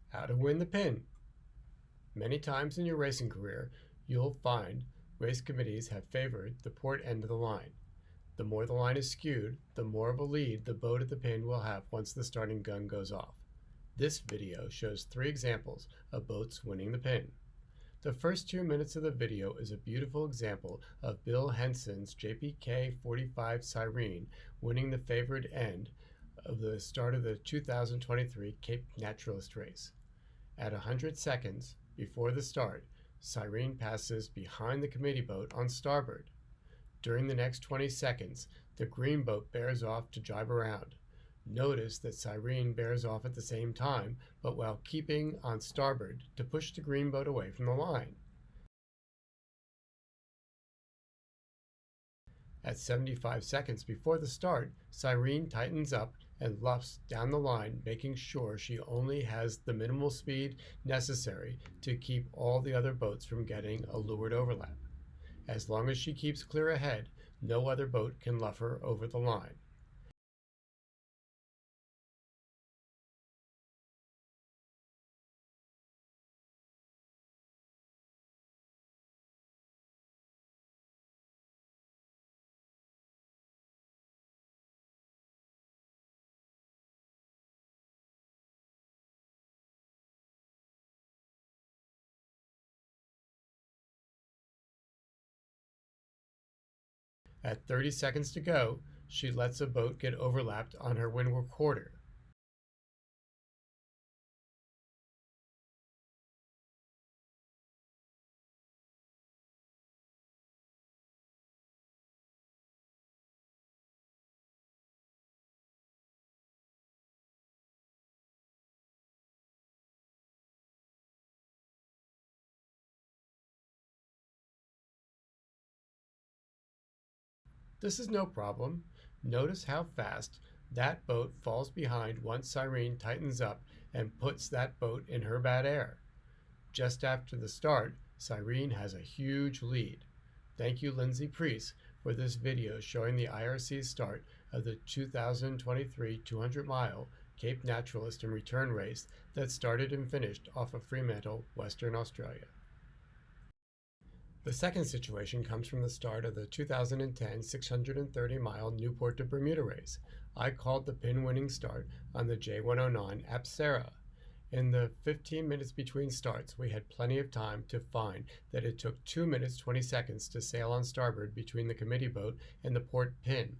How to win the pin. Many times in your racing career, you'll find race committees have favored the port end of the line. The more the line is skewed, the more of a lead the boat at the pin will have once the starting gun goes off. This video shows 3 examples of boats winning the pin. The first 2 minutes of the video is a beautiful example of Bill Henson's JPK 45 Cyrene winning the favored end of the start of the 2023 Cape Naturalist race. At 100 seconds before the start, Cyrene passes behind the committee boat on starboard. During the next 20 seconds, the green boat bears off to drive around. Notice that Cyrene bears off at the same time, but while keeping on starboard to push the green boat away from the line. At 75 seconds before the start, Cyrene tightens up and luffs down the line, making sure she only has the minimal speed necessary to keep all the other boats from getting a leeward overlap. As long as she keeps clear ahead, no other boat can luff her over the line. At 30 seconds to go, she lets a boat get overlapped on her windward quarter. This is no problem. Notice how fast that boat falls behind once Cyrene tightens up and puts that boat in her bad air. Just after the start, Cyrene has a huge lead. Thank you, Lindsay Priest, for this video showing the IRC's start of the 2023 200-mile Cape Naturalist and Return race that started and finished off of Fremantle, Western Australia. The second situation comes from the start of the 2010 630-mile Newport to Bermuda race. I called the pin-winning start on the J109 Apsara. In the 15 minutes between starts, we had plenty of time to find that it took 2 minutes 20 seconds to sail on starboard between the committee boat and the port pin.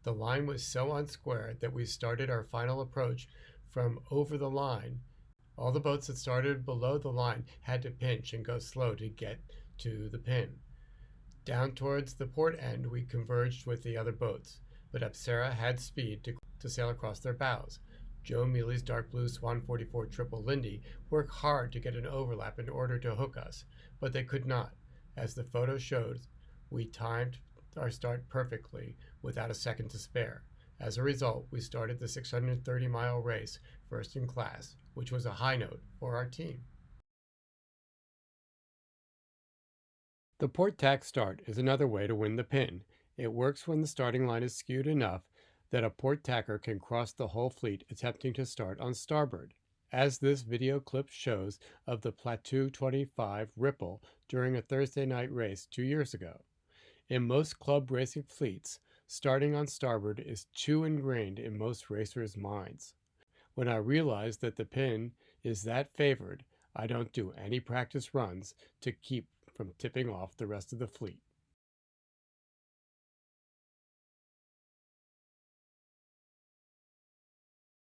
The line was so unsquare that we started our final approach from over the line. All the boats that started below the line had to pinch and go slow to get to the pin. Down towards the port end, we converged with the other boats, but Apsara had speed to sail across their bows. Joe Mealy's dark blue Swan 44 Triple Lindy worked hard to get an overlap in order to hook us, but they could not. As the photo shows, we timed our start perfectly without a second to spare. As a result, we started the 630-mile race first in class, which was a high note for our team. The port tack start is another way to win the pin. It works when the starting line is skewed enough that a port tacker can cross the whole fleet attempting to start on starboard, as this video clip shows of the Plateau 25 Ripple during a Thursday night race 2 years ago. In most club racing fleets, starting on starboard is too ingrained in most racers' minds. When I realize that the pin is that favored, I don't do any practice runs to keep from tipping off the rest of the fleet.